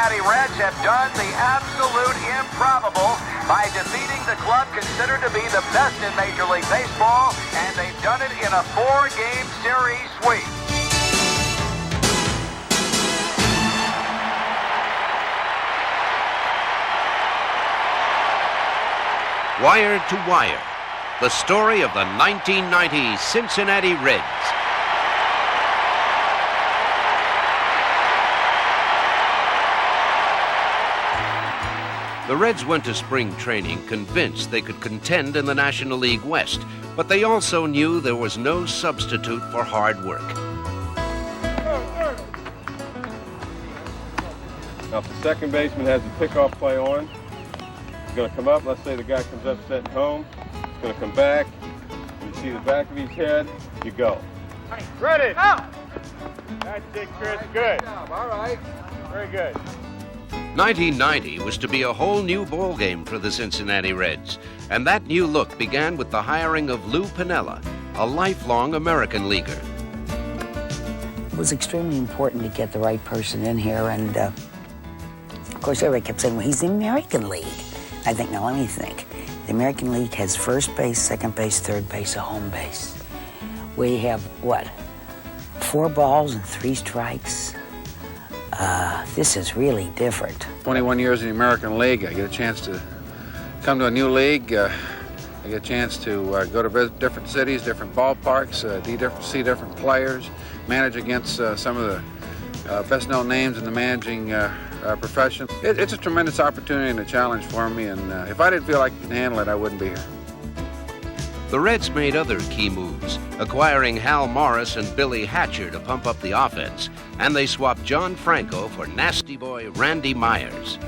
Cincinnati Reds have done the absolute improbable by defeating the club considered to be the best in Major League Baseball, and they've done it in a 4-game series sweep. Wire to Wire, the story of the 1990 Cincinnati Reds. The Reds went to spring training convinced they could contend in the National League West, but they also knew there was no substitute for hard work. Now, if the second baseman has the pickoff play on, he's going to come up. Let's say the guy comes up setting home. He's going to come back. You see the back of his head, you go. Ready. Out. That's it, Chris. Good. All right. Very good. 1990 was to be a whole new ballgame for the Cincinnati Reds, and that new look began with the hiring of Lou Piniella, a lifelong American leaguer. It was extremely important to get the right person in here, and of course everybody kept saying, well, he's the American League. I think, now let me think. The American League has first base, second base, third base, a home base. We have, what, 4 balls and 3 strikes? This is really different. 21 years in the American League, I get a chance to come to a new league. I get a chance to go to visit different cities, different ballparks, see different players, manage against some of the best-known names in the managing profession. It's a tremendous opportunity and a challenge for me, and if I didn't feel like I could handle it, I wouldn't be here. The Reds made other key moves, acquiring Hal Morris and Billy Hatcher to pump up the offense, and they swapped John Franco for nasty boy Randy Myers.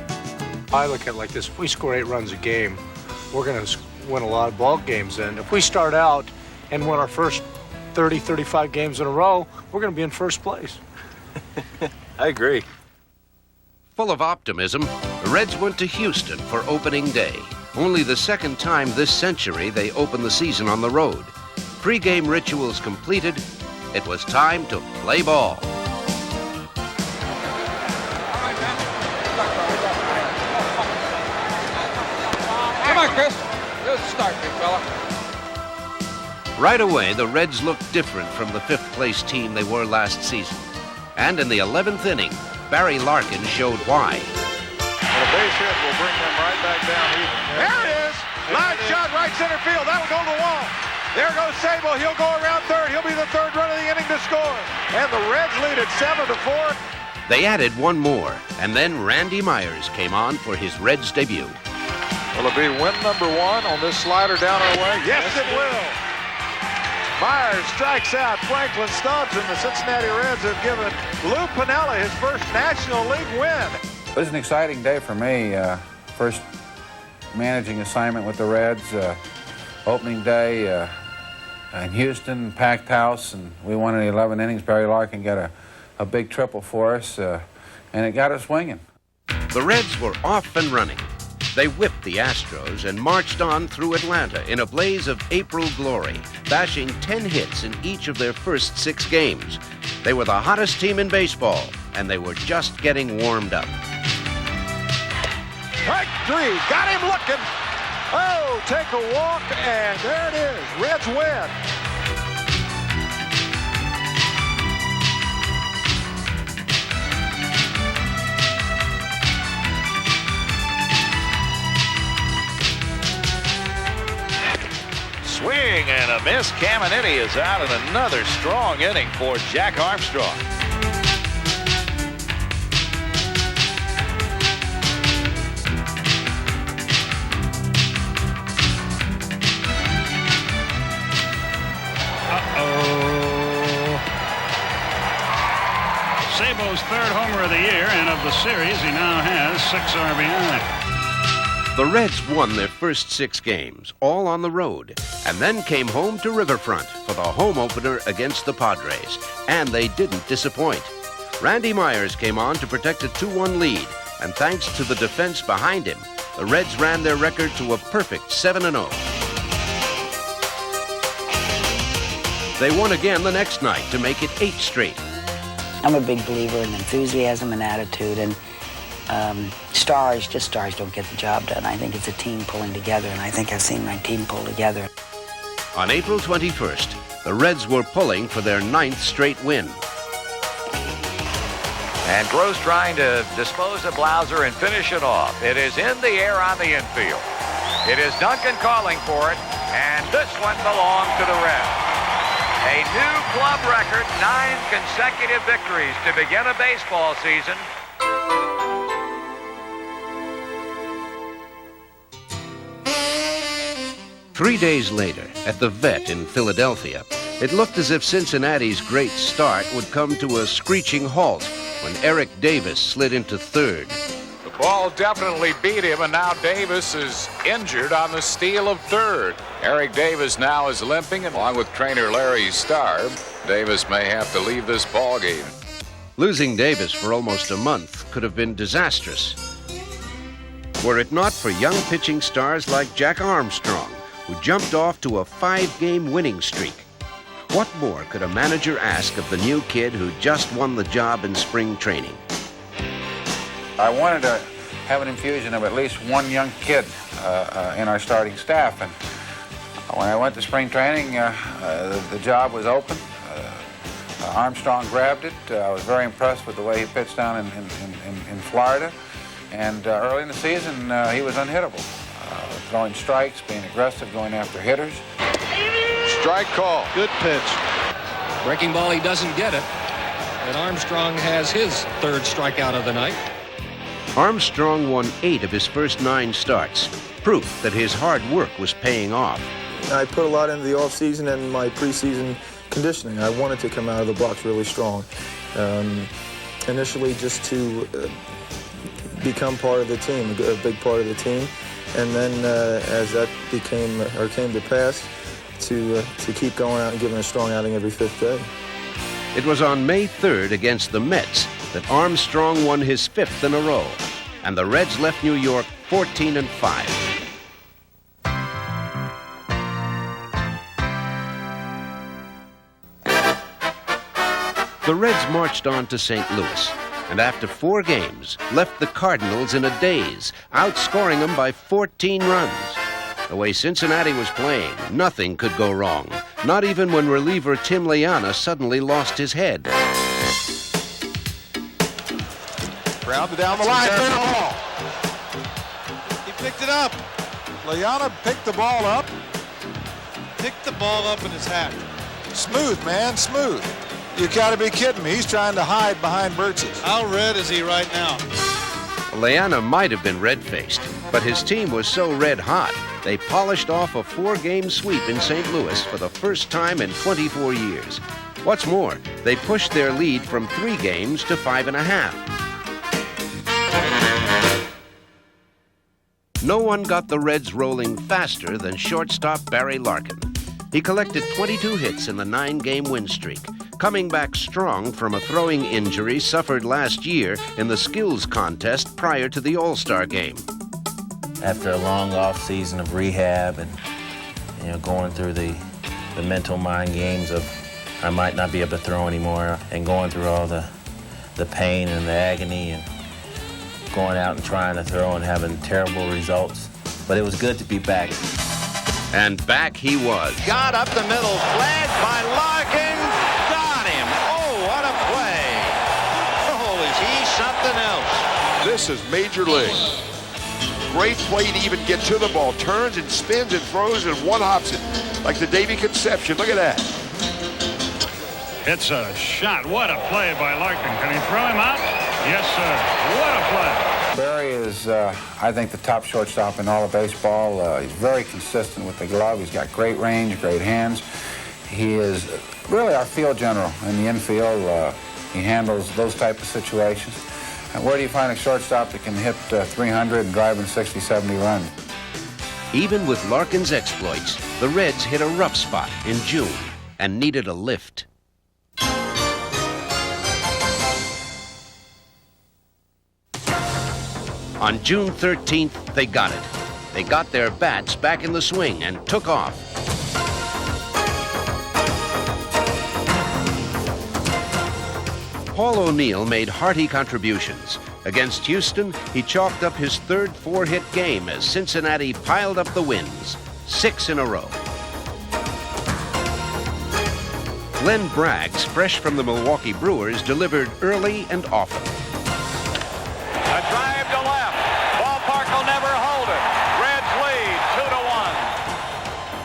I look at it like this: if we score 8 runs a game, we're going to win a lot of ball games. And if we start out and win our first 30, 35 games in a row, we're going to be in first place. I agree. Full of optimism, the Reds went to Houston for opening day. Only the second time this century they opened the season on the road. Pre-game rituals completed, it was time to play ball. Come on, Chris. Good start, big fella. Right away, the Reds looked different from the 5th-place team they were last season. And in the 11th inning, Barry Larkin showed why. A base hit will bring them right back down even. There it is. Line shot, right center field. That'll go to the wall. There goes Sable. He'll go around third. He'll be the 3rd run of the inning to score. And the Reds lead at 7-4. They added one more, and then Randy Myers came on for his Reds debut. Will it be win number 1 on this slider down our way? Yes, it will. Myers strikes out Franklin Stubbs, and the Cincinnati Reds have given Lou Piniella his first National League win. It was an exciting day for me. First managing assignment with the Reds. Opening day in Houston, packed house, and we won in 11 innings. Barry Larkin got a big triple for us, and it got us swinging. The Reds were off and running. They whipped the Astros and marched on through Atlanta in a blaze of April glory, bashing 10 hits in each of their first 6 games. They were the hottest team in baseball, and they were just getting warmed up. Strike 3, got him looking. Oh, take a walk, and there it is. Reds win. Swing and a miss. Caminiti is out in another strong inning for Jack Armstrong. Sabo's 3rd homer of the year, and of the series, he now has 6 RBI. The Reds won their first 6 games, all on the road, and then came home to Riverfront for the home opener against the Padres, and they didn't disappoint. Randy Myers came on to protect a 2-1 lead, and thanks to the defense behind him, the Reds ran their record to a perfect 7-0. They won again the next night to make it 8 straight. I'm a big believer in enthusiasm and attitude, and stars don't get the job done. I think it's a team pulling together, and I think I've seen my team pull together. On April 21st, the Reds were pulling for their 9th straight win. And Gross trying to dispose of Blauser and finish it off. It is in the air on the infield. It is Duncan calling for it, and this one belongs to the Reds. A new club record, 9 consecutive victories to begin a baseball season. Three days later, at the Vet in Philadelphia, it looked as if Cincinnati's great start would come to a screeching halt when Eric Davis slid into third. The ball definitely beat him, and now Davis is injured on the steal of third. Eric Davis now is limping, and along with trainer Larry Starr, Davis may have to leave this ball game. Losing Davis for almost a month could have been disastrous, were it not for young pitching stars like Jack Armstrong, who jumped off to a 5-game winning streak. What more could a manager ask of the new kid who just won the job in spring training? I wanted to have an infusion of at least one young kid in our starting staff, and when I went to spring training, the job was open. Armstrong grabbed it. I was very impressed with the way he pitched down in Florida, and early in the season he was unhittable, throwing strikes, being aggressive, going after hitters. Strike call. Good pitch. Breaking ball, he doesn't get it. And Armstrong has his third strikeout of the night. Armstrong won 8 of his first 9 starts, proof that his hard work was paying off. I put a lot into the offseason and my preseason conditioning. I wanted to come out of the blocks really strong. Initially just to become part of the team, a big part of the team. And then as that came to pass, to keep going out and giving a strong outing every 5th day. It was on May 3rd against the Mets that Armstrong won his 5th in a row, and the Reds left New York 14-5. The Reds marched on to St. Louis, and after 4 games, left the Cardinals in a daze, outscoring them by 14 runs. The way Cincinnati was playing, nothing could go wrong, not even when reliever Tim Leana suddenly lost his head. Grounded down the line, fair ball. He picked it up. Leana picked the ball up. Picked the ball up in his hat. Smooth, man, smooth. You gotta be kidding me. He's trying to hide behind Birches. How red is he right now? Leana might have been red-faced, but his team was so red-hot, they polished off a 4-game sweep in St. Louis for the first time in 24 years. What's more, they pushed their lead from 3 games to 5.5. No one got the Reds rolling faster than shortstop Barry Larkin. He collected 22 hits in the 9-game win streak, coming back strong from a throwing injury suffered last year in the skills contest prior to the All-Star game. After a long off season of rehab and going through the mental mind games of I might not be able to throw anymore, and going through all the pain and the agony and going out and trying to throw and having terrible results. But it was good to be back. And back he was. Got up the middle, flagged by Larkin. Got him. Oh, what a play. Oh, is he something else? This is Major League. Great play to even get to the ball. Turns and spins and throws and one-hops it like the Davy Conception. Look at that. It's a shot. What a play by Larkin. Can he throw him out? Yes, sir. What a play. Barry is, I think, the top shortstop in all of baseball. He's very consistent with the glove. He's got great range, great hands. He is really our field general in the infield. He handles those type of situations. And where do you find a shortstop that can hit 300 and drive in 60, 70 runs? Even with Larkin's exploits, the Reds hit a rough spot in June and needed a lift. On June 13th, they got it. They got their bats back in the swing and took off. Paul O'Neill made hearty contributions, Against Houston, he chalked up his third 4-hit game as Cincinnati piled up the wins, 6 in a row. Glenn Braggs, fresh from the Milwaukee Brewers, delivered early and often. A drive to left. Ballpark will never hold it. Reds lead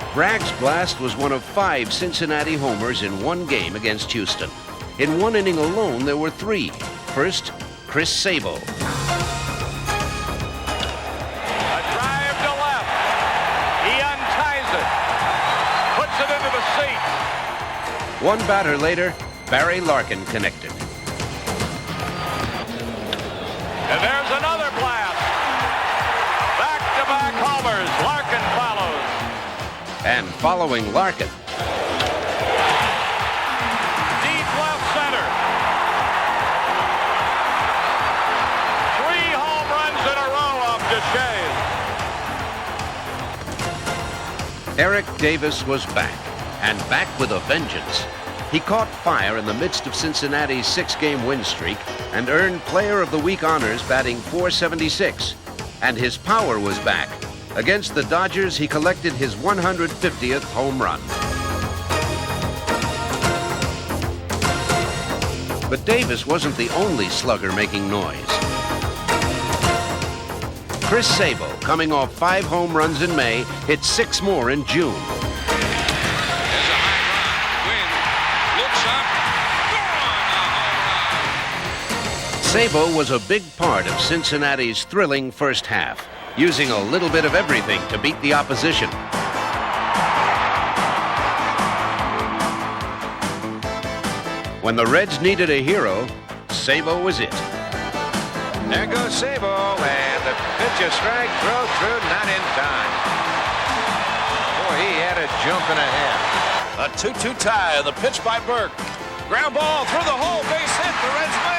2-1. Braggs' blast was one of 5 Cincinnati homers in one game against Houston. In one inning alone, there were 3. First, Chris Sabo. A drive to left. He unties it. Puts it into the seat. One batter later, Barry Larkin connected. And there's another blast. Back-to-back homers. Larkin follows. And following Larkin, Deep left center. 3 home runs in a row off Deshays. Eric Davis was back, and back with a vengeance. He caught fire in the midst of Cincinnati's 6-game win streak and earned Player of the Week honors, batting .476. And his power was back. Against the Dodgers, he collected his 150th home run. But Davis wasn't the only slugger making noise. Chris Sabo, coming off 5 home runs in May, hit 6 more in June. Sabo was a big part of Cincinnati's thrilling first half, using a little bit of everything to beat the opposition. When the Reds needed a hero, Sabo was it. There goes Sabo, and the pitch is strike, throw through, not in time. Boy, he had a jump and a half. A 2-2 tie, the pitch by Burke. Ground ball through the hole, base hit, the Reds win.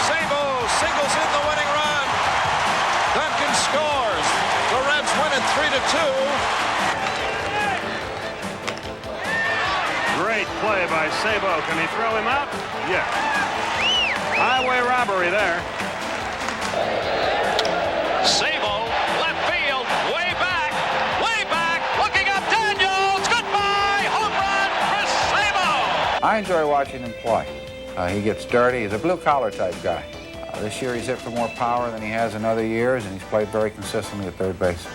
Sabo singles in the winning run. Duncan scores. The Reds win it 3-2. Great play by Sabo. Can he throw him out? Yes. Highway robbery there. Sabo, left field, way back, looking up Daniels. Goodbye, home run, Chris Sabo. I enjoy watching him play. He gets dirty. He's a blue-collar type guy. This year he's hit for more power than he has in other years, and he's played very consistently at third base.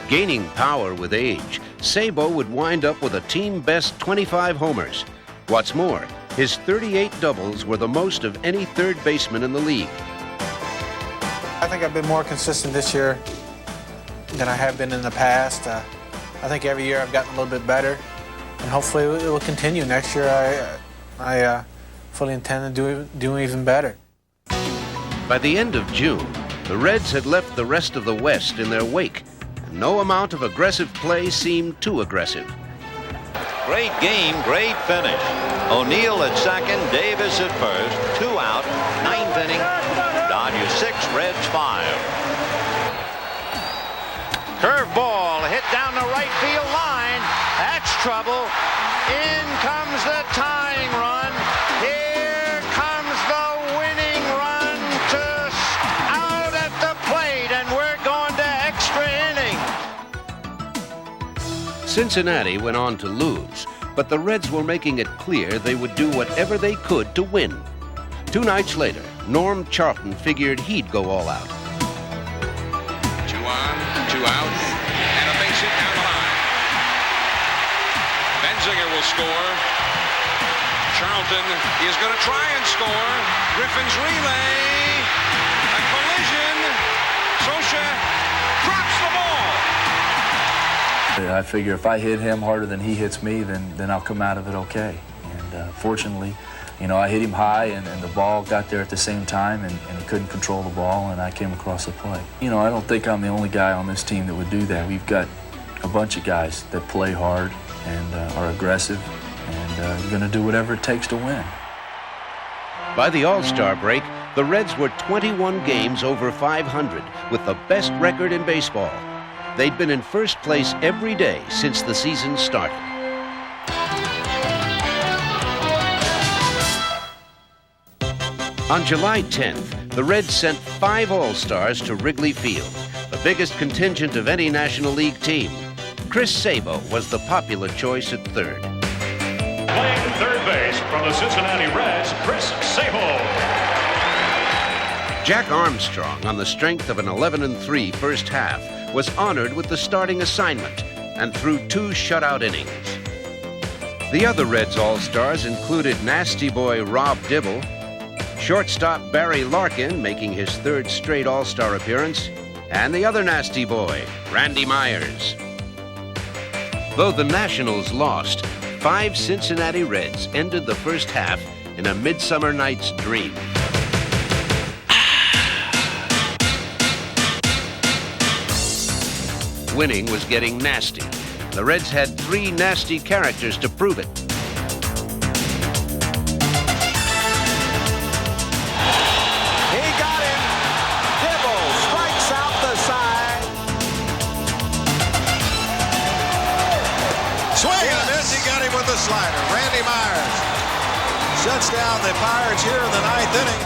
Gaining power with age, Sabo would wind up with a team-best 25 homers. What's more, his 38 doubles were the most of any third baseman in the league. I think I've been more consistent this year than I have been in the past. I think every year I've gotten a little bit better, and hopefully it will continue. Next year I fully intend to do even better. By the end of June, the Reds had left the rest of the West in their wake. No amount of aggressive play seemed too aggressive. Great game, great finish. O'Neill at second, Davis at first, 2 out, 9th inning. Dodgers 6, Reds 5. Curveball hit down the right field line. That's trouble. In comes the tying run. Here comes the winning run to out at the plate, and we're going to extra inning. Cincinnati went on to lose, but the Reds were making it clear they would do whatever they could to win. 2 nights later, Norm Charlton figured he'd go all out. 2 on, 2 out, and a base hit down the line. Benzinger will score. Charlton is going to try and score. Griffin's relay. A collision. Scioscia drops the ball. I figure if I hit him harder than he hits me, then I'll come out of it okay. And fortunately, you know, I hit him high, and the ball got there at the same time, and he couldn't control the ball, and I came across the plate. You know, I don't think I'm the only guy on this team that would do that. We've got a bunch of guys that play hard and are aggressive, and are going to do whatever it takes to win. By the All-Star break, the Reds were 21 games over 500, with the best record in baseball. They'd been in first place every day since the season started. On July 10th, the Reds sent 5 All-Stars to Wrigley Field, the biggest contingent of any National League team. Chris Sabo was the popular choice at third. Playing third base from the Cincinnati Reds, Chris Sabo. Jack Armstrong, on the strength of an 11-3 first half, was honored with the starting assignment and threw 2 shutout innings. The other Reds All-Stars included Nasty Boy Rob Dibble, shortstop Barry Larkin, making his 3rd straight All-Star appearance, and the other Nasty Boy, Randy Myers. Though the Nationals lost, 5 Cincinnati Reds ended the first half in a Midsummer Night's Dream. Winning was getting nasty. The Reds had 3 nasty characters to prove it. He got him. Dibble strikes out the side. Swing and a miss. He got him with the slider. Randy Myers shuts down the Pirates here in the 9th inning.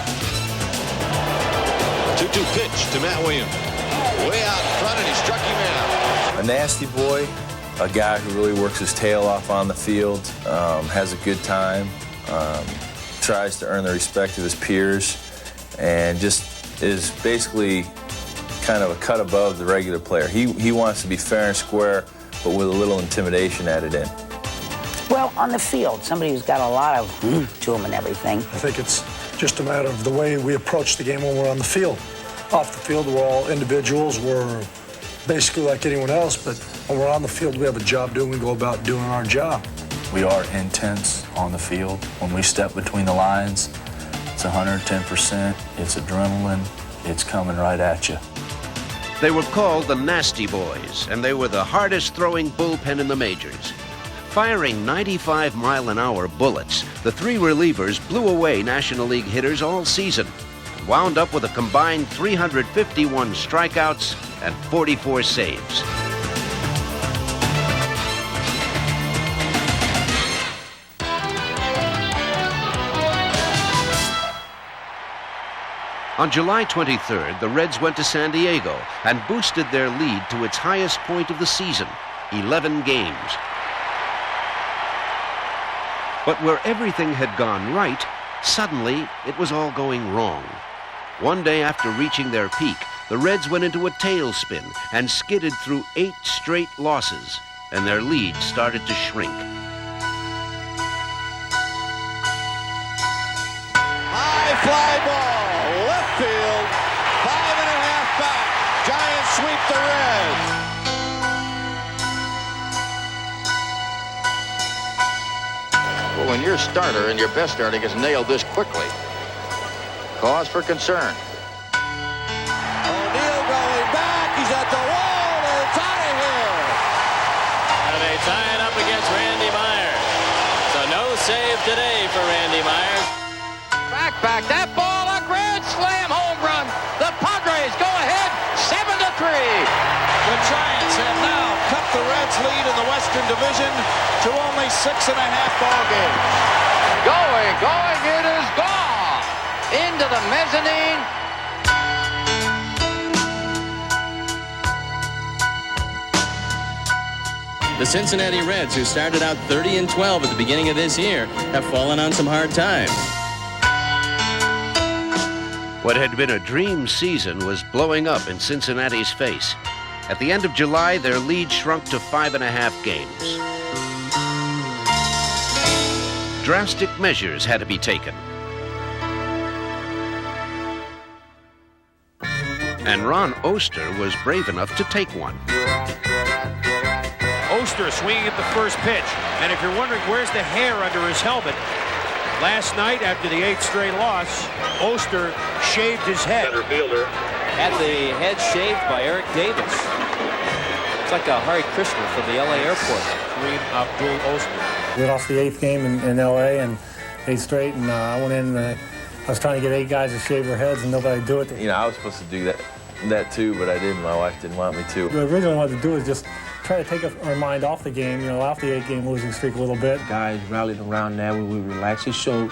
2-2 pitch to Matt Williams. Way out in front, and he struck him out. A nasty boy, a guy who really works his tail off on the field, has a good time, tries to earn the respect of his peers, and just is basically kind of a cut above the regular player. He wants to be fair and square, but with a little intimidation added in. Well, on the field, somebody who's got a lot of to him and everything. I think it's just a matter of the way we approach the game when we're on the field. Off the field, we're all individuals. We're basically like anyone else, but when we're on the field, we have a job doing. We go about doing our job. We are intense on the field. When we step between the lines, it's 110%. It's adrenaline. It's coming right at you. They were called the Nasty Boys, and they were the hardest-throwing bullpen in the majors. Firing 95-mile-an-hour bullets, the 3 relievers blew away National League hitters all season, and wound up with a combined 351 strikeouts and 44 saves. On July 23rd, the Reds went to San Diego and boosted their lead to its highest point of the season, 11 games. But where everything had gone right, suddenly it was all going wrong. One day after reaching their peak, the Reds went into a tailspin and skidded through 8 straight losses, and their lead started to shrink. High fly ball, left field, 5.5 back. Giants sweep the Reds. Well, when your starter and your best starter gets nailed this quickly, cause for concern. O'Neill going back. He's at the wall, and it's out of here. And they tie it up against Randy Myers. So no save today for Randy Myers. Back. That ball, a grand slam home run. The Padres go ahead, 7-3. The Giants have now cut the Reds' lead in the Western Division to only 6.5 ball games. Going, it is gone. Into the mezzanine. The Cincinnati Reds, who started out 30-12 at the beginning of this year, have fallen on some hard times. What had been a dream season was blowing up in Cincinnati's face. At the end of July, their lead shrunk to 5.5 games. Drastic measures had to be taken. And Ron Oster was brave enough to take one. Oster swinging at the first pitch. And if you're wondering where's the hair under his helmet, last night after the 8th straight loss, Oster shaved his head. Center fielder. Had the head shaved by Eric Davis. It's like a Hare Krishna from the LA airport. Kareem Abdul-Oster. We lost the 8th game in LA and 8 straight, and I went in and I was trying to get 8 guys to shave their heads, and nobody would do it. You know, I was supposed to do that too, but I didn't. My wife didn't want me to. What I originally wanted to do is just try to take our mind off the game, off the 8-game losing streak a little bit. Guys rallied around that. We relaxed. It showed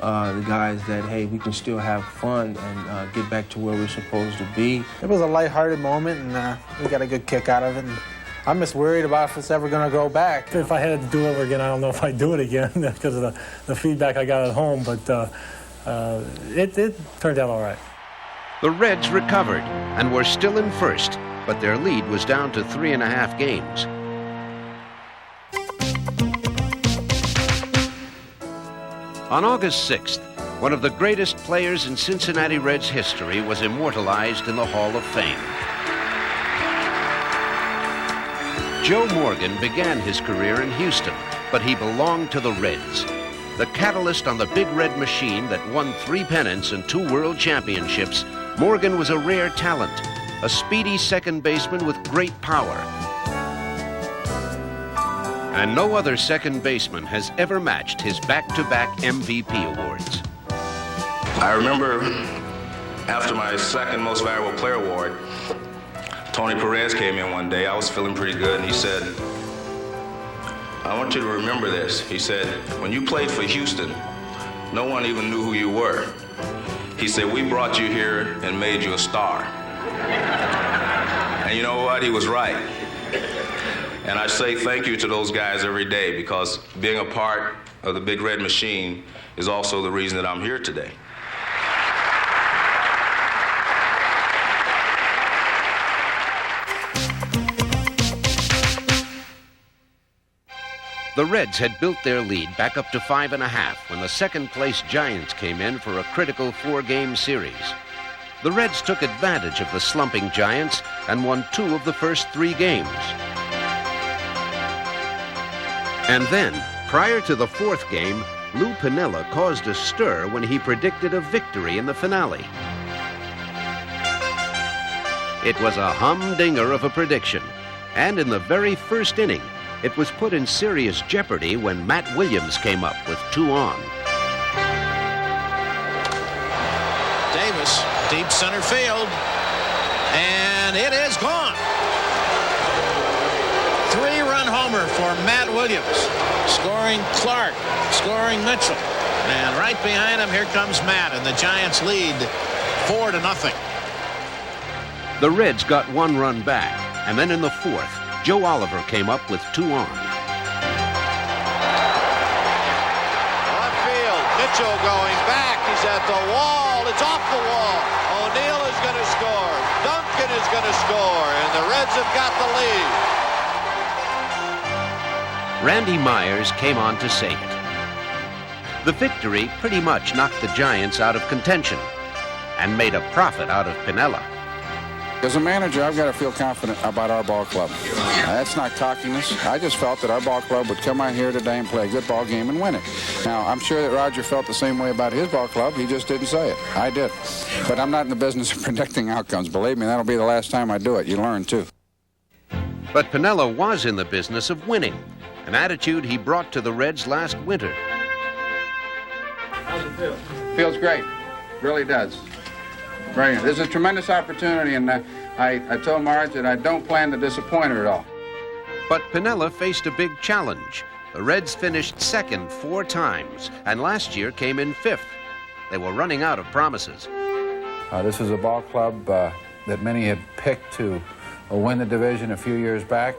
the guys that, hey, we can still have fun and get back to where we're supposed to be. It was a lighthearted moment, and we got a good kick out of it. And I'm just worried about if it's ever going to go back. If I had to do it over again, I don't know if I'd do it again because of the feedback I got at home, but it turned out all right. The Reds recovered and were still in first, but their lead was down to 3.5 games. On August 6th, one of the greatest players in Cincinnati Reds history was immortalized in the Hall of Fame. Joe Morgan began his career in Houston, but he belonged to the Reds. The catalyst on the Big Red Machine that won 3 pennants and 2 world championships, Morgan was a rare talent, a speedy second baseman with great power. And no other second baseman has ever matched his back-to-back MVP awards. I remember after my second most valuable player award, Tony Perez came in one day. I was feeling pretty good, and he said, I want you to remember this. He said, when you played for Houston, no one even knew who you were. He said, we brought you here and made you a star. And you know what? He was right. And I say thank you to those guys every day, because being a part of the Big Red Machine is also the reason that I'm here today. The Reds had built their lead back up to 5.5 when the second-place Giants came in for a critical 4-game series. The Reds took advantage of the slumping Giants and won 2 of the first 3 games. And then, prior to the 4th game, Lou Piniella caused a stir when he predicted a victory in the finale. It was a humdinger of a prediction, and in the very first inning, it was put in serious jeopardy when Matt Williams came up with 2 on. Davis, deep center field, and it is gone. 3-run homer for Matt Williams, scoring Clark, scoring Mitchell, and right behind him, here comes Matt, and the Giants lead 4-0. The Reds got 1 run back, and then in the 4th, Joe Oliver came up with 2 on. Left field, Mitchell going back. He's at the wall. It's off the wall. O'Neill is going to score. Duncan is going to score, and the Reds have got the lead. Randy Myers came on to save it. The victory pretty much knocked the Giants out of contention and made a profit out of Piniella. As a manager, I've got to feel confident about our ball club. That's not cockiness. I just felt that our ball club would come out here today and play a good ball game and win it. Now, I'm sure that Roger felt the same way about his ball club. He just didn't say it. I did. But I'm not in the business of predicting outcomes. Believe me, that'll be the last time I do it. You learn, too. But Piniella was in the business of winning, an attitude he brought to the Reds last winter. How's it feel? Feels great. Really does. Brilliant. There's a tremendous opportunity, and I told Marge that I don't plan to disappoint her at all. But Piniella faced a big challenge. The Reds finished second 4 times, and last year came in 5th. They were running out of promises. This is a ball club that many had picked to win the division a few years back.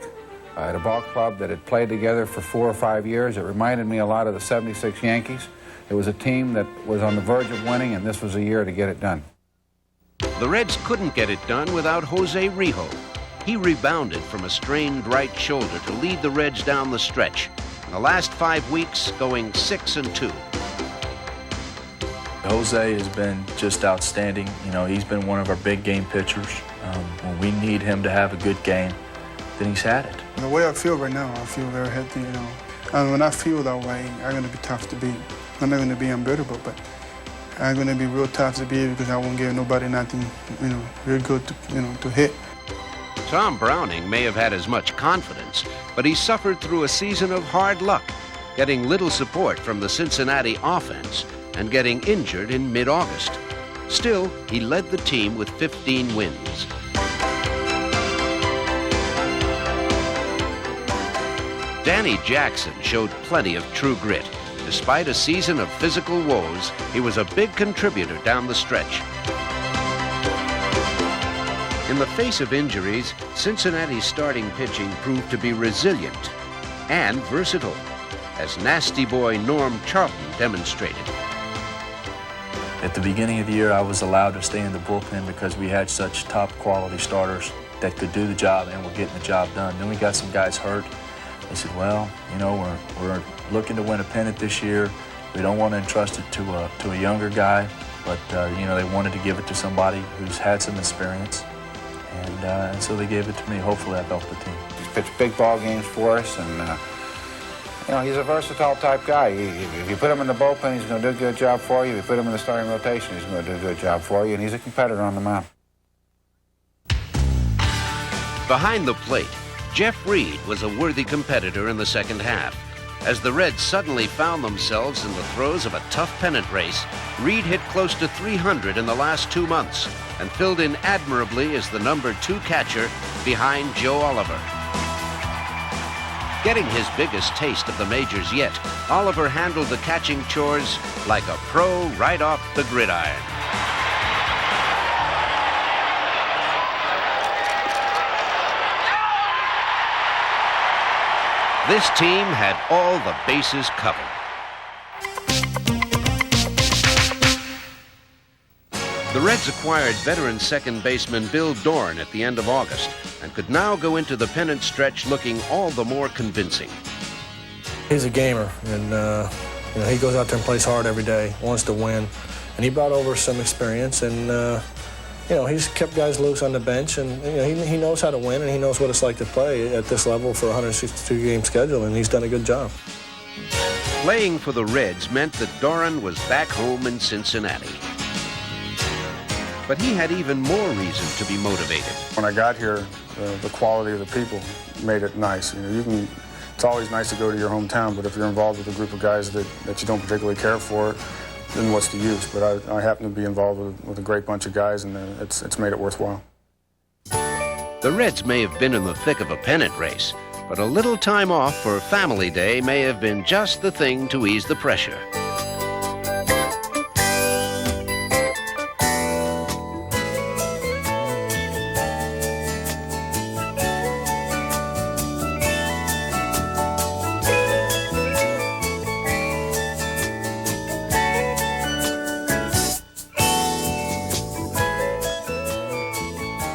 At a ball club that had played together for 4 or 5 years. It reminded me a lot of the '76 Yankees. It was a team that was on the verge of winning, and this was a year to get it done. The Reds couldn't get it done without Jose Rijo. He rebounded from a strained right shoulder to lead the Reds down the stretch. In the last 5 weeks, going 6-2. Jose has been just outstanding. You know, he's been one of our big game pitchers. When we need him to have a good game, then he's had it. The way I feel right now, I feel very healthy, you know. And when I feel that way, I'm going to be tough to beat. I'm not going to be unbeatable, but I'm going to be real tough to beat because I won't give nobody nothing, you know, real good to, to hit. Tom Browning may have had as much confidence, but he suffered through a season of hard luck, getting little support from the Cincinnati offense and getting injured in mid-August. Still, he led the team with 15 wins. Danny Jackson showed plenty of true grit. despite a season of physical woes, he was a big contributor down the stretch. In the face of injuries, Cincinnati's starting pitching proved to be resilient and versatile, as nasty boy Norm Charlton demonstrated. At the beginning of the year, I was allowed to stay in the bullpen because we had such top quality starters that could do the job and were getting the job done. Then we got some guys hurt. They said, well, you know, we're looking to win a pennant this year. We don't want to entrust it to a younger guy, but you know, they wanted to give it to somebody who's had some experience, and so they gave it to me. Hopefully, I've helped the team. He's pitched big ball games for us, and you know, he's a versatile type guy. If you put him in the bullpen, he's going to do a good job for you. If you put him in the starting rotation, he's going to do a good job for you, and he's a competitor on the mound. Behind the plate, Jeff Reed was a worthy competitor in the second half. As the Reds suddenly found themselves in the throes of a tough pennant race, Reed hit close to 300 in the last 2 months and filled in admirably as the number 2 catcher behind Joe Oliver. Getting his biggest taste of the majors yet, Oliver handled the catching chores like a pro right off the gridiron. This team had all the bases covered. The Reds acquired veteran second baseman Bill Doran at the end of August and could now go into the pennant stretch looking all the more convincing. He's a gamer, and you know, he goes out there and plays hard every day, wants to win, and he brought over some experience, and you know, he's kept guys loose on the bench, and you know, he knows how to win, and he knows what it's like to play at this level for a 162-game schedule, and he's done a good job. Playing for the Reds meant that Doran was back home in Cincinnati. But he had even more reason to be motivated. When I got here, the quality of the people made it nice. You know, it's always nice to go to your hometown, but if you're involved with a group of guys that you don't particularly care for, then what's the use? But I happen to be involved with a great bunch of guys, and it's made it worthwhile. The Reds may have been in the thick of a pennant race, but a little time off for Family Day may have been just the thing to ease the pressure.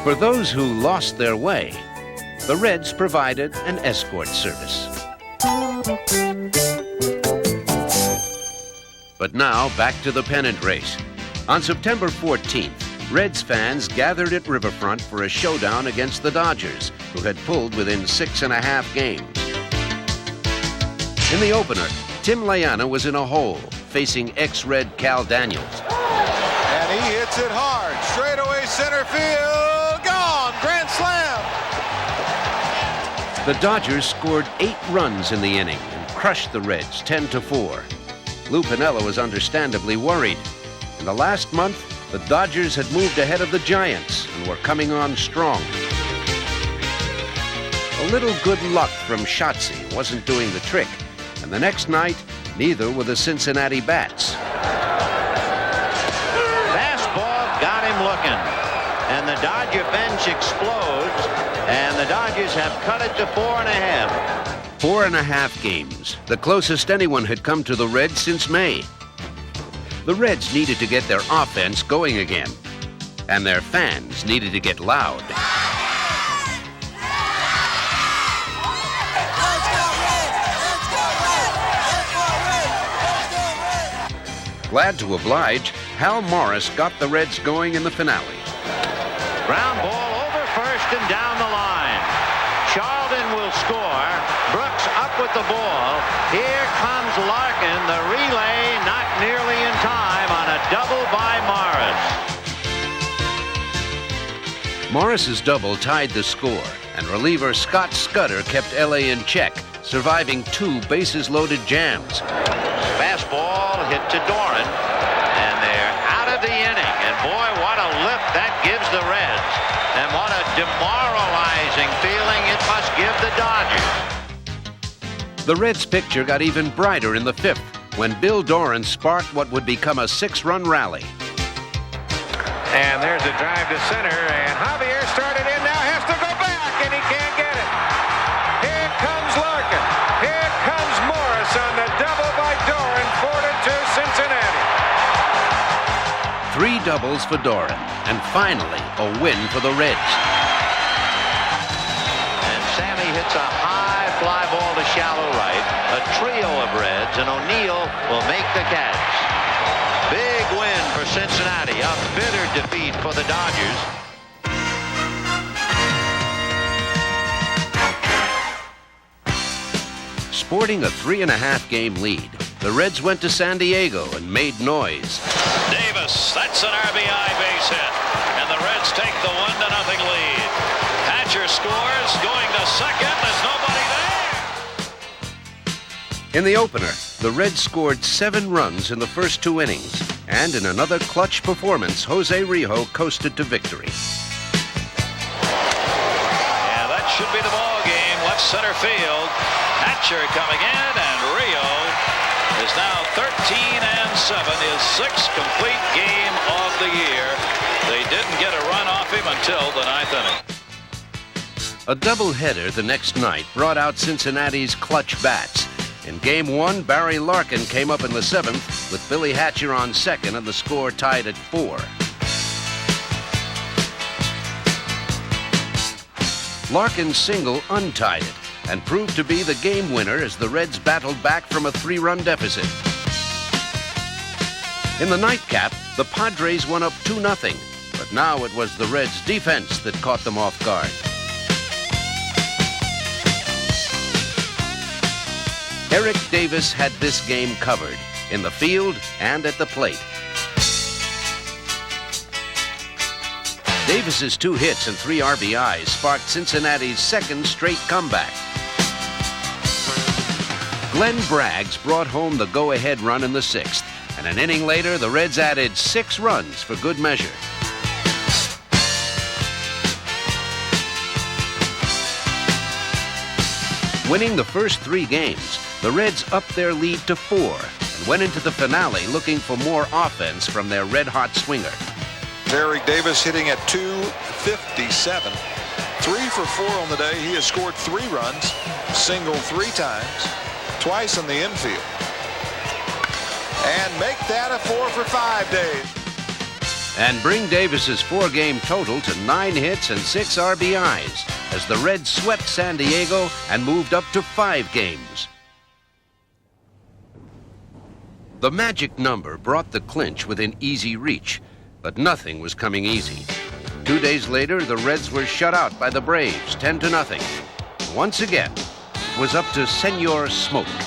For those who lost their way, the Reds provided an escort service. But now, back to the pennant race. On September 14th, Reds fans gathered at Riverfront for a showdown against the Dodgers, who had pulled within 6.5 games. In the opener, Tim Layana was in a hole, facing ex-Red Cal Daniels. And he hits it hard, straightaway center field. Grand slam! The Dodgers scored 8 runs in the inning and crushed the Reds 10-4. Lou Piniella was understandably worried. In the last month, the Dodgers had moved ahead of the Giants and were coming on strong. A little good luck from Schatzy wasn't doing the trick, and the next night, neither were the Cincinnati Bats. Fastball got him looking. And the Dodger bench explodes, and the Dodgers have cut it to 4.5. 4.5 games, the closest anyone had come to the Reds since May. The Reds needed to get their offense going again, and their fans needed to get loud. Glad to oblige, Hal Morris got the Reds going in the finale. Ground ball over first and down the line. Charlton will score. Brooks up with the ball. Here comes Larkin. The relay not nearly in time on a double by Morris. Morris's double tied the score, and reliever Scott Scudder kept LA in check, surviving 2 bases-loaded jams. Fastball hit to Doran, and they're out of the inning. And boy, what a lift that gives the Reds. And what a demoralizing feeling it must give the Dodgers. The Reds' picture got even brighter in the 5th when Bill Doran sparked what would become a 6-run rally. And there's a drive to center, and Javier started in, now has to go back, and he can't get it. Here comes Larkin. Here comes Morris on the double by Doran, 4-2 Cincinnati. 3 doubles for Doran, and finally a win for the Reds. And Sammy hits a high fly ball to shallow right. A trio of Reds, and O'Neill will make the catch. Big win for Cincinnati. A bitter defeat for the Dodgers. Sporting a 3.5-game lead, the Reds went to San Diego and made noise. Davis, that's an RBI base hit. And the Reds take the 1-0 lead. Hatcher scores, going to second. There's nobody there. In the opener, the Reds scored 7 runs in the first 2 innings, and in another clutch performance, Jose Rijo coasted to victory. Yeah, that should be the ball game. Left center field. Hatcher coming in, and Rio is now 13-7, his 6th complete game of the year. They didn't get a run off him until the 9th inning. A doubleheader the next night brought out Cincinnati's clutch bats. In Game 1, Barry Larkin came up in the 7th with Billy Hatcher on second and the score tied at 4. Larkin's single untied it and proved to be the game winner as the Reds battled back from a 3-run deficit. In the nightcap, the Padres won up 2-0, but now it was the Reds' defense that caught them off guard. Eric Davis had this game covered, in the field and at the plate. Davis's 2 hits and 3 RBIs sparked Cincinnati's 2nd straight comeback. Glenn Braggs brought home the go-ahead run in the 6th, and an inning later, the Reds added 6 runs for good measure. Winning the first 3 games, the Reds upped their lead to 4 and went into the finale looking for more offense from their red-hot swinger. Eric Davis hitting at .257. 3 for 4 on the day. He has scored 3 runs, singled 3 times, twice in the infield. And make that a 4 for 5 day. And bring Davis's 4-game total to 9 hits and 6 RBIs as the Reds swept San Diego and moved up to 5 games. The magic number brought the clinch within easy reach, but nothing was coming easy. 2 days later, the Reds were shut out by the Braves, 10-0. Once again, it was up to Senor Smoke. 2-2.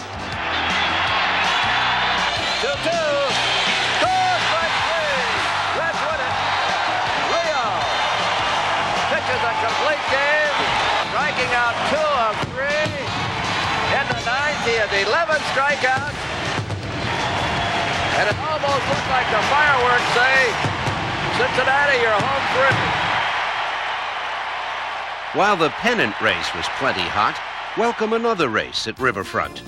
Score, strike 3. Reds win it. Rio pitches a complete game, striking out 2 of 3. In the 9th, he has 11 strikeouts. And it almost looked like the fireworks say, Cincinnati, you're home free. While the pennant race was plenty hot, welcome another race at Riverfront.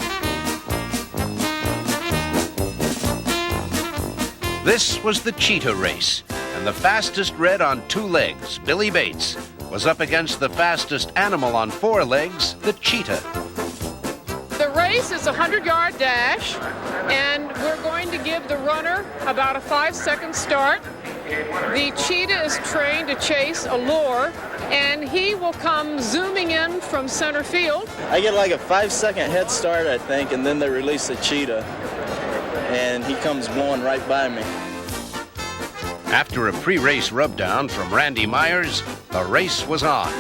This was the Cheetah Race, and the fastest Red on 2 legs, Billy Bates, was up against the fastest animal on 4 legs, the cheetah. The race is a 100-yard dash, and we're going to give the runner about a 5-second start. The cheetah is trained to chase a lure, and he will come zooming in from center field. I get like a 5-second head start, I think, and then they release the cheetah, and he comes blowing right by me. After a pre-race rubdown from Randy Myers, the race was on.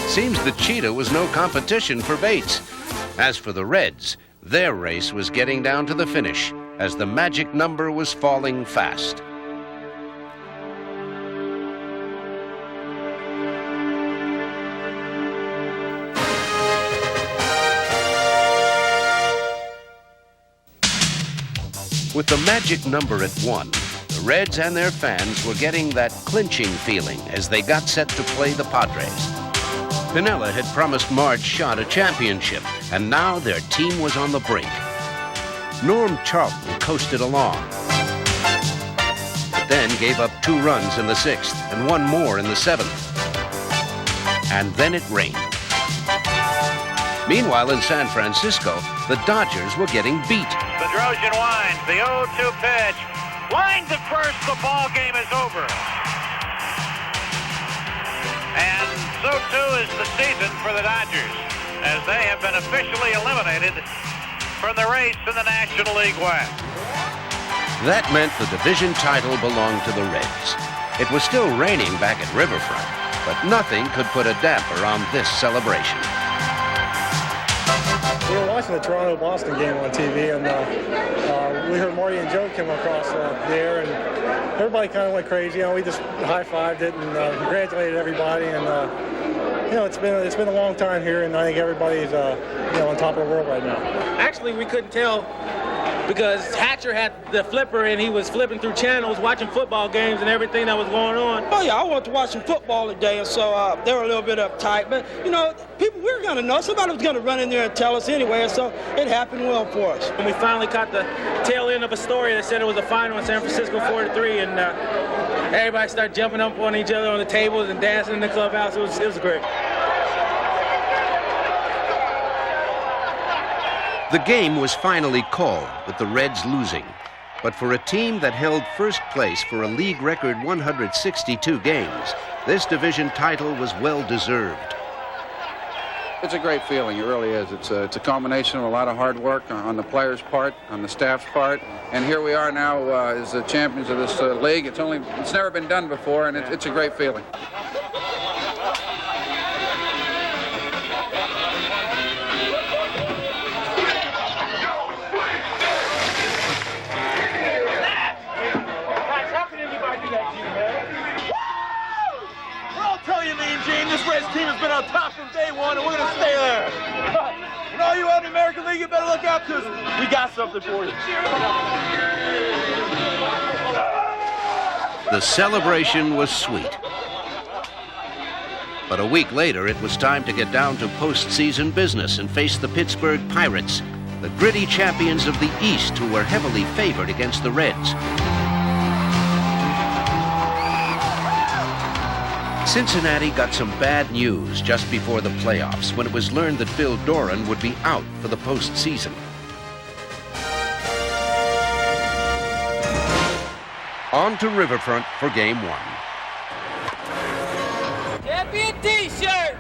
Seems the cheetah was no competition for Bates. As for the Reds, their race was getting down to the finish as the magic number was falling fast. With the magic number at 1, the Reds and their fans were getting that clinching feeling as they got set to play the Padres. Piniella had promised Marge Schott a championship, and now their team was on the brink. Norm Charlton coasted along, but then gave up 2 runs in the 6th and 1 more in the 7th. And then it rained. Meanwhile, in San Francisco, the Dodgers were getting beat. Bedrosian winds, the 0-2 pitch. Lines at first, the ball game is over. And so too is the season for the Dodgers, as they have been officially eliminated from the race in the National League West. That meant the division title belonged to the Reds. It was still raining back at Riverfront, but nothing could put a damper on this celebration. We were watching the Toronto-Boston game on TV, and we heard Marty and Joe come across there, and everybody kind of went crazy. We just high-fived it and congratulated everybody. And it's been a long time here, and I think everybody's on top of the world right now. Actually, we couldn't tell because Hatcher had the flipper, and he was flipping through channels, watching football games and everything that was going on. Oh yeah, I wanted to watch some football today, and so they were a little bit uptight. But people, we were gonna know. Somebody was gonna run in there and tell us anyway, and so it happened well for us. And we finally caught the tail end of a story that said it was a final in San Francisco 4-3, and everybody started jumping up on each other on the tables and dancing in the clubhouse. It was great. The game was finally called, with the Reds losing. But for a team that held first place for a league record 162 games, this division title was well-deserved. It's a great feeling, it really is. It's a combination of a lot of hard work on the players' part, on the staff's part, and here we are now as the champions of this league. It's never been done before, and it's a great feeling. This Reds team has been on top from day one, and we're going to stay there. And all you out in the American League, you better look out, because we got something for you. The celebration was sweet. But a week later, it was time to get down to postseason business and face the Pittsburgh Pirates, the gritty champions of the East who were heavily favored against the Reds. Cincinnati got some bad news just before the playoffs when it was learned that Bill Doran would be out for the postseason. On to Riverfront for Game 1. Champion T-shirt!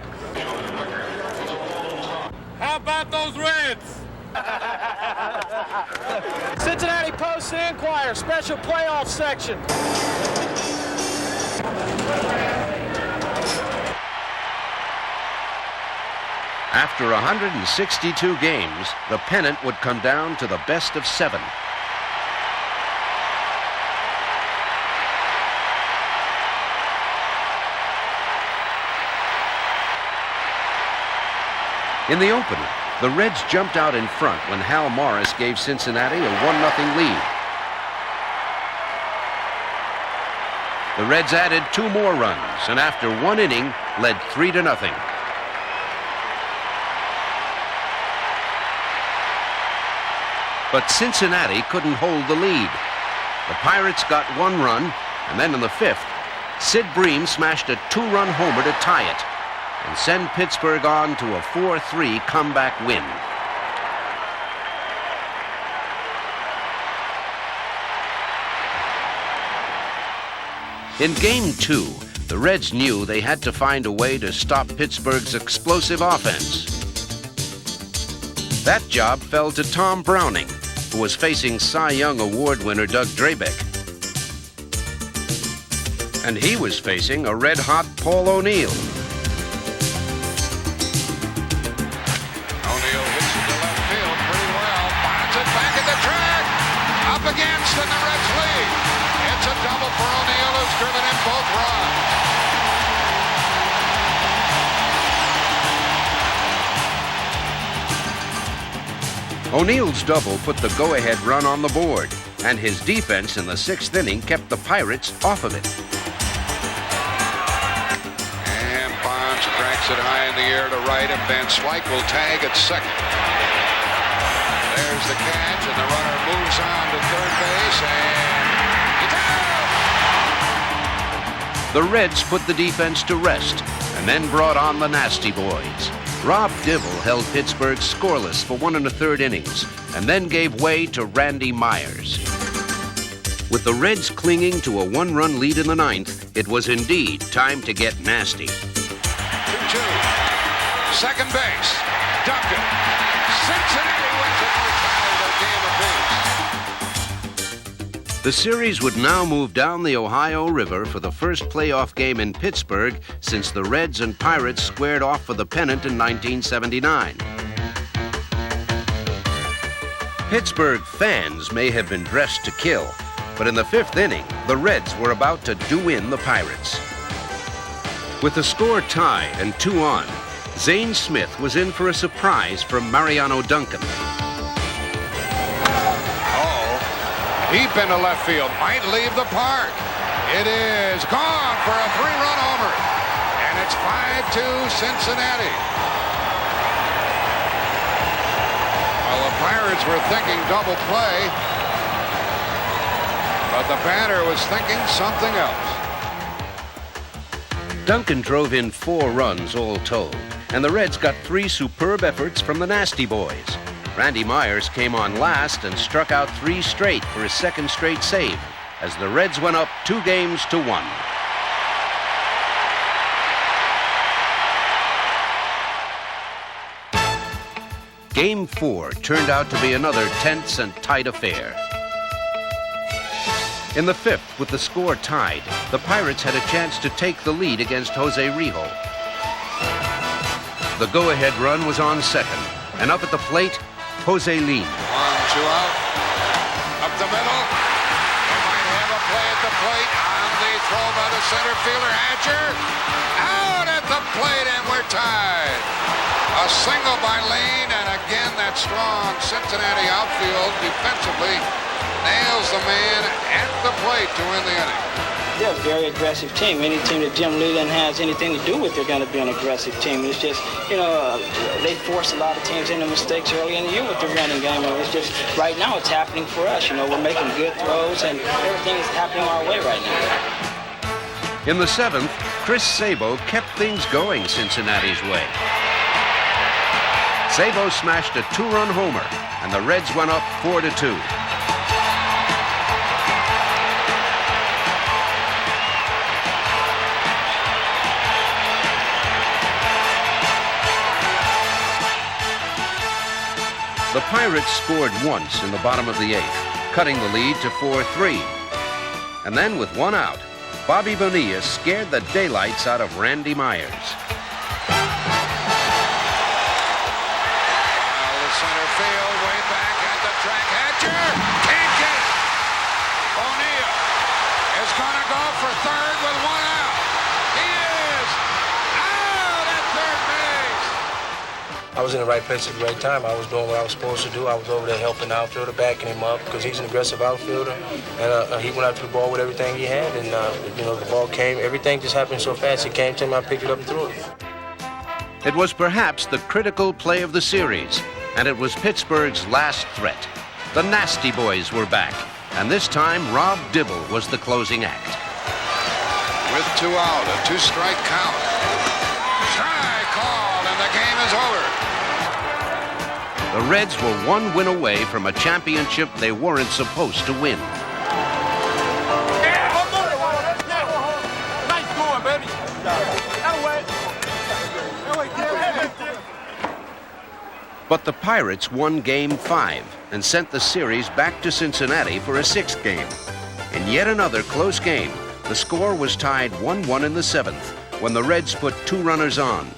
How about those Reds? Cincinnati Post and Inquirer, special playoff section. After 162 games, the pennant would come down to the best of 7. In the opener, the Reds jumped out in front when Hal Morris gave Cincinnati a 1-0 lead. The Reds added 2 more runs, and after 1 inning, led 3-0. But Cincinnati couldn't hold the lead. The Pirates got 1 run, and then in the 5th, Sid Bream smashed a 2-run homer to tie it and send Pittsburgh on to a 4-3 comeback win. In Game 2, the Reds knew they had to find a way to stop Pittsburgh's explosive offense. That job fell to Tom Browning, who was facing Cy Young Award winner Doug Drabeck. And he was facing a red-hot Paul O'Neill. O'Neill hits it to left field pretty well. Finds it back at the track. Up against, and the Reds lead. It's a double for O'Neill, who's driven in both runs. O'Neill's double put the go-ahead run on the board, And his defense in the 6th inning kept the Pirates off of it. And Bonds cracks it high in the air to right, and Van Slyke will tag at second. There's the catch, and the runner moves on to third base, and The Reds put the defense to rest and then brought on the Nasty Boys. Rob Dibble held Pittsburgh scoreless for 1 1/3 innings and then gave way to Randy Myers. With the Reds clinging to a 1-run lead in the 9th, it was indeed time to get nasty. 2-2. Second base. Duncan. Cincinnati wins it. We're tied a game apiece. The series would now move down the Ohio River for the first playoff game in Pittsburgh since the Reds and Pirates squared off for the pennant in 1979. Pittsburgh fans may have been dressed to kill, but in the 5th inning, the Reds were about to do in the Pirates. With the score tied and 2 on, Zane Smith was in for a surprise from Mariano Duncan. Deep into left field, might leave the park. It is gone for a 3-run homer. And it's 5-2 Cincinnati. Well, the Pirates were thinking double play, but the batter was thinking something else. Duncan drove in 4 runs all told, and the Reds got 3 superb efforts from the Nasty Boys. Randy Myers came on last and struck out 3 straight for his 2nd straight save as the Reds went up 2-1. Game 4 turned out to be another tense and tight affair. In the 5th, with the score tied, the Pirates had a chance to take the lead against Jose Rijo. The go-ahead run was on second, and up at the plate, Jose Lin. 1-2 out. Up the middle. They might have a play at the plate on the throw by the center fielder, Hatcher. Out at the plate, and we're tied. A single by Lane, and again that strong Cincinnati outfield defensively nails the man at the plate to win the inning. They're a very aggressive team. Any team that Jim Leyland has anything to do with, they're going to be an aggressive team. It's just, they force a lot of teams into mistakes early in the year with the running game. And it's just, right now it's happening for us. We're making good throws, and everything is happening our way right now. In the 7th, Chris Sabo kept things going Cincinnati's way. Sabo smashed a 2-run homer, and the Reds went up 4-2. The Pirates scored once in the bottom of the 8th, cutting the lead to 4-3. And then with 1 out, Bobby Bonilla scared the daylights out of Randy Myers. The center field, way back at the track. Hatcher can't get it. Bonilla is going to go for third with 1 out. He is out at third base. I was in the right place at the right time. I was doing what I was supposed to do. I was over there helping the outfielder, backing him up because he's an aggressive outfielder. And he went after the ball with everything he had. And, the ball came. Everything just happened so fast. It came to me. I picked it up and threw it. It was perhaps the critical play of the series, and it was Pittsburgh's last threat. The Nasty Boys were back, and this time Rob Dibble was the closing act. With 2 out, a 2-strike count. Strike called, and the game is over. The Reds were 1 win away from a championship they weren't supposed to win. Nice going, baby. But the Pirates won Game 5 and sent the series back to Cincinnati for a 6th game. In yet another close game, the score was tied 1-1 in the 7th when the Reds put 2 runners on.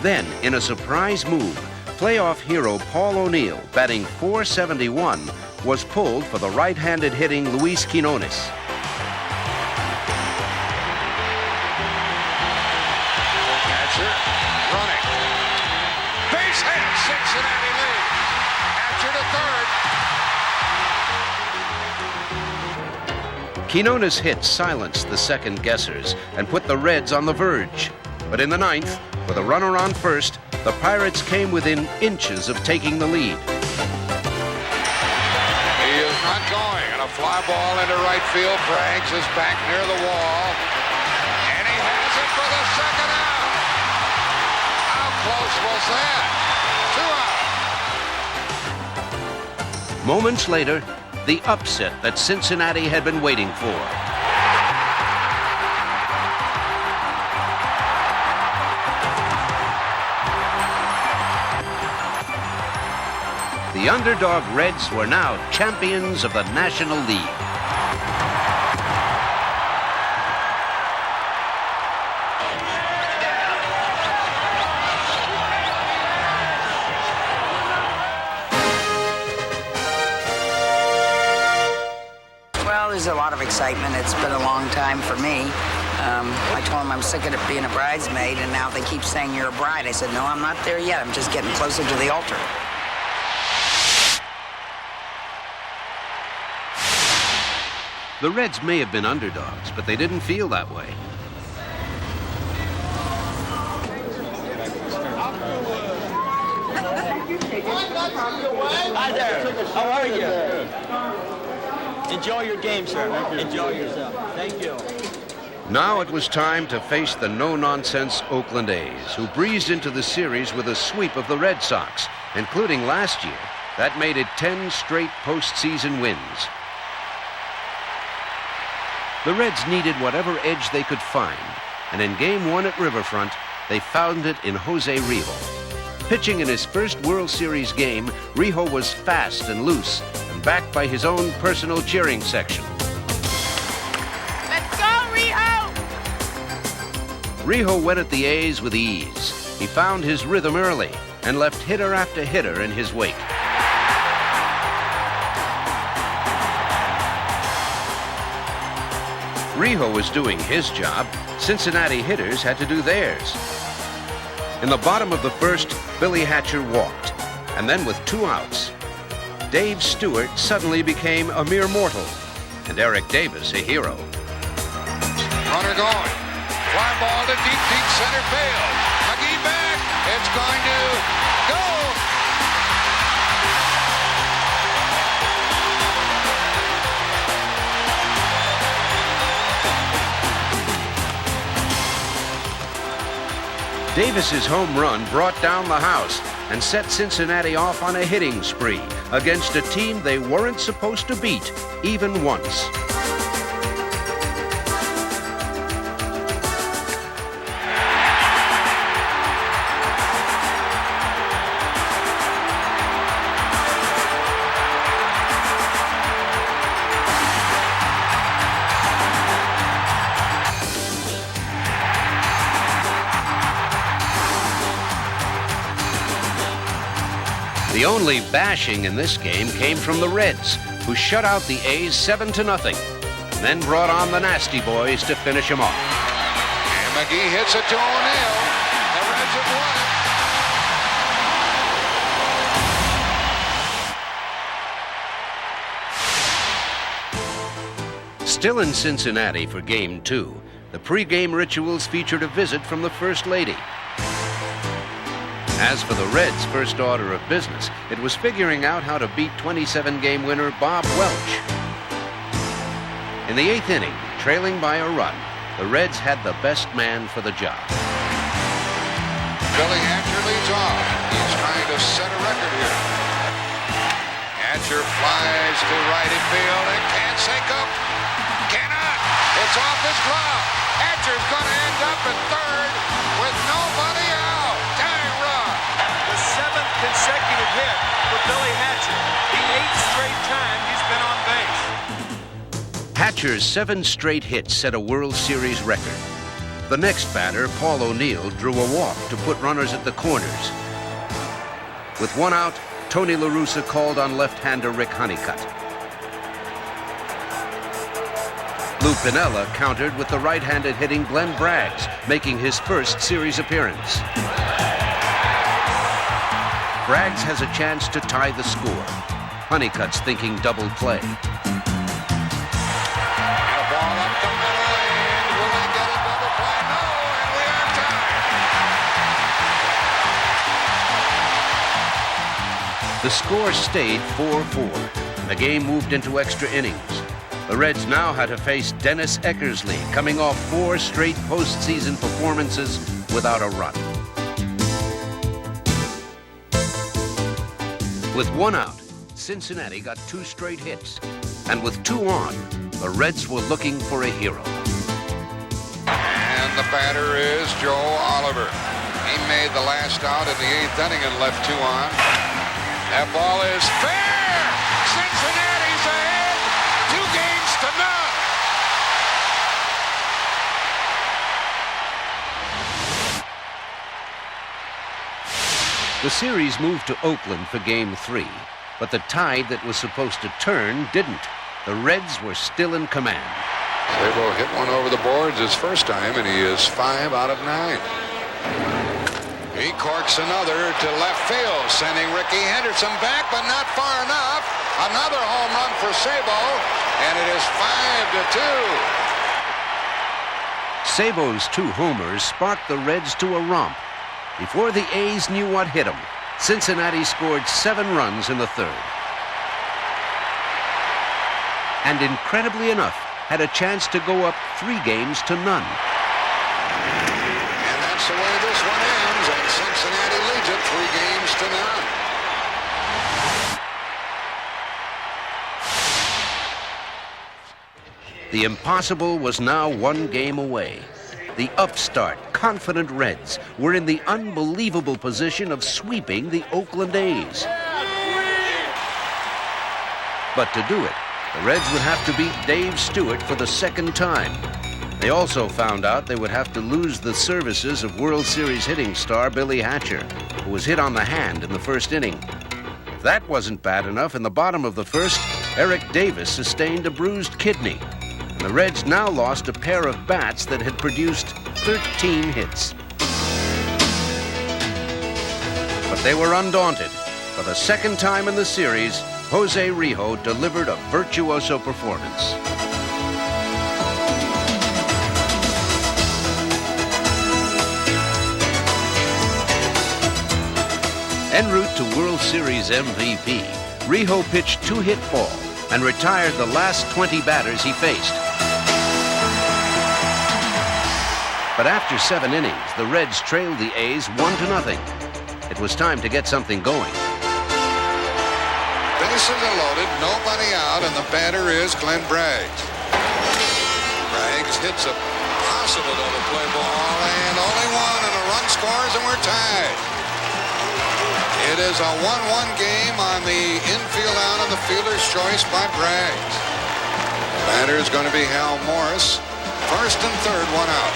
Then, in a surprise move, playoff hero Paul O'Neill, batting .471, was pulled for the right-handed hitting Luis Quinones. Hatcher running. Base hit. Cincinnati leads. Hatcher to third. Quinones' hit silenced the second guessers and put the Reds on the verge. But in the ninth, with a runner on first, the Pirates came within inches of taking the lead. He is not going, and a fly ball into right field. Braggs is back near the wall, and he has it for the second out. How close was that? 2 out. Moments later, the upset that Cincinnati had been waiting for. The underdog Reds were now champions of the National League. Well, there's a lot of excitement. It's been a long time for me. I told them I'm sick of being a bridesmaid, and now they keep saying you're a bride. I said, no, I'm not there yet. I'm just getting closer to the altar. The Reds may have been underdogs, but they didn't feel that way. Hi there. How are you? Enjoy your game, sir. Enjoy yourself. Thank you. Now it was time to face the no-nonsense Oakland A's, who breezed into the series with a sweep of the Red Sox, including last year. That made it 10 straight postseason wins. The Reds needed whatever edge they could find, and in Game 1 at Riverfront, they found it in Jose Rijo. Pitching in his first World Series game, Rijo was fast and loose, and backed by his own personal cheering section. Let's go, Rijo! Rijo went at the A's with ease. He found his rhythm early and left hitter after hitter in his wake. Rijo was doing his job. Cincinnati hitters had to do theirs. In the bottom of the first, Billy Hatcher walked, and then with 2 outs, Dave Stewart suddenly became a mere mortal, and Eric Davis a hero. Runner going. Fly ball to deep, deep center field. McGee back. It's going to go. Davis's home run brought down the house and set Cincinnati off on a hitting spree against a team they weren't supposed to beat even once. The only bashing in this game came from the Reds, who shut out the A's 7-0, and then brought on the Nasty Boys to finish him off. And McGee hits it to O'Neill. The Reds have won it. Still in Cincinnati for Game 2, the pregame rituals featured a visit from the First Lady. As for the Reds' first order of business, it was figuring out how to beat 27-game winner Bob Welch. In the 8th inning, trailing by a run, the Reds had the best man for the job. Billy Hatcher leads off. He's trying to set a record here. Hatcher flies to right in field and can't sync up. Cannot. It's off his glove. Hatcher's going to end up at third with nobody out. Tying run. The 7th consecutive hit for Billy Hatcher. The 8th straight time he's been on base. Hatcher's 7 straight hits set a World Series record. The next batter, Paul O'Neill, drew a walk to put runners at the corners. With 1 out, Tony La Russa called on left-hander Rick Honeycutt. Lou Piniella countered with the right-handed hitting Glenn Braggs, making his first series appearance. Braggs has a chance to tie the score. Honeycutt's thinking double play. And a The score stayed 4-4. The game moved into extra innings. The Reds now had to face Dennis Eckersley, coming off 4 straight postseason performances without a run. With 1 out, Cincinnati got 2 straight hits. And with 2 on, the Reds were looking for a hero. And the batter is Joe Oliver. He made the last out in the 8th inning and left 2 on. That ball is fair! Cincinnati's ahead! 2 games to none! The series moved to Oakland for Game 3, but the tide that was supposed to turn didn't. The Reds were still in command. Sabo hit one over the boards his first time, and he is 5 out of 9. He corks another to left field, sending Ricky Henderson back, but not far enough. Another home run for Sabo, and it is 5-2. Sabo's 2 homers sparked the Reds to a romp. Before the A's knew what hit them, Cincinnati scored 7 runs in the 3rd. And incredibly enough, had a chance to go up 3 games to none. And that's the way this one ends, and Cincinnati leads it 3 games to none. The impossible was now 1 game away. The upstart, confident Reds were in the unbelievable position of sweeping the Oakland A's. But to do it, the Reds would have to beat Dave Stewart for the 2nd time. They also found out they would have to lose the services of World Series hitting star Billy Hatcher, who was hit on the hand in the 1st inning. If that wasn't bad enough, in the bottom of the 1st, Eric Davis sustained a bruised kidney. And the Reds now lost a pair of bats that had produced 13 hits. But they were undaunted. For the 2nd time in the series, Jose Rijo delivered a virtuoso performance. En route to World Series MVP, Rijo pitched 2-hit ball and retired the last 20 batters he faced. But after 7 innings, the Reds trailed the A's 1-0. It was time to get something going. Bases are loaded, nobody out, and the batter is Glenn Braggs. Braggs hits a positive double play ball, and only 1, and a run scores, and we're tied. It is a 1-1 game on the infield out of the fielder's choice by Braggs. The batter is going to be Hal Morris. 1st and 3rd, 1 out.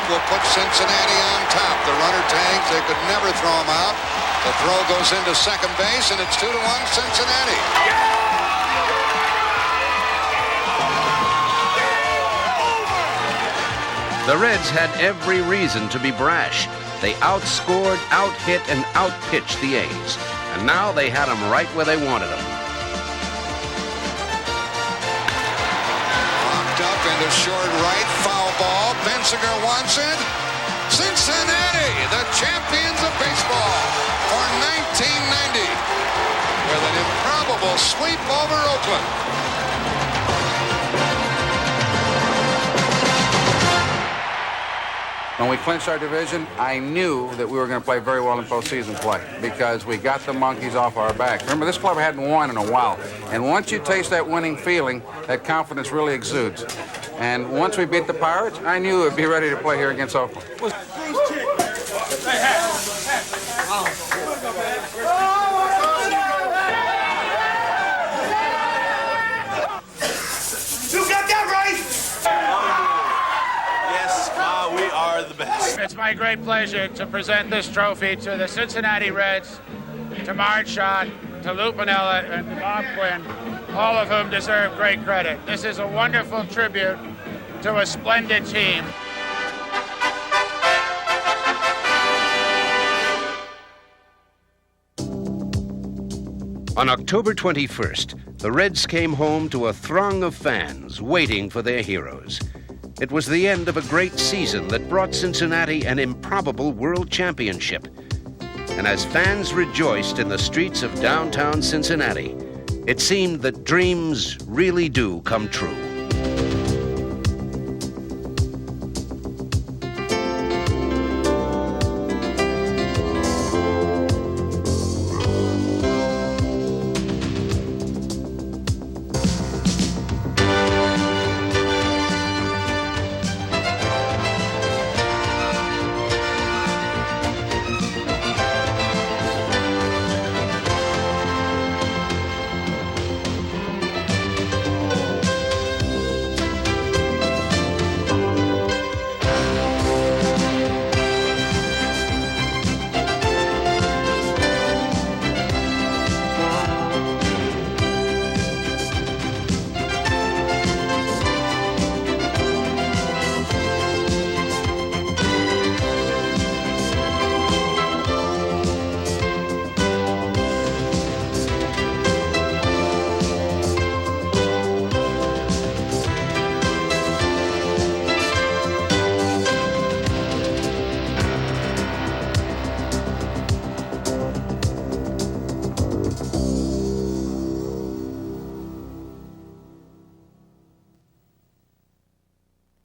Will put Cincinnati on top. The runner tags. They could never throw him out. The throw goes into 2nd base, and it's 2-1 Cincinnati. The Reds had every reason to be brash. They outscored, out-hit, and out-pitched the A's. And now they had them right where they wanted them. Popped up into short right, foul ball. Bensinger wants it. Cincinnati, the champions of baseball for 1990, with an improbable sweep over Oakland. When we clinched our division, I knew that we were going to play very well in postseason play because we got the monkeys off our back. Remember, this club hadn't won in a while. And once you taste that winning feeling, that confidence really exudes. And once we beat the Pirates, I knew we'd be ready to play here against Oakland. It's my great pleasure to present this trophy to the Cincinnati Reds, to Marge Schott, to Lou Piniella, and to Bob Quinn, all of whom deserve great credit. This is a wonderful tribute to a splendid team. On October 21st, the Reds came home to a throng of fans waiting for their heroes. It was the end of a great season that brought Cincinnati an improbable world championship. And as fans rejoiced in the streets of downtown Cincinnati, it seemed that dreams really do come true.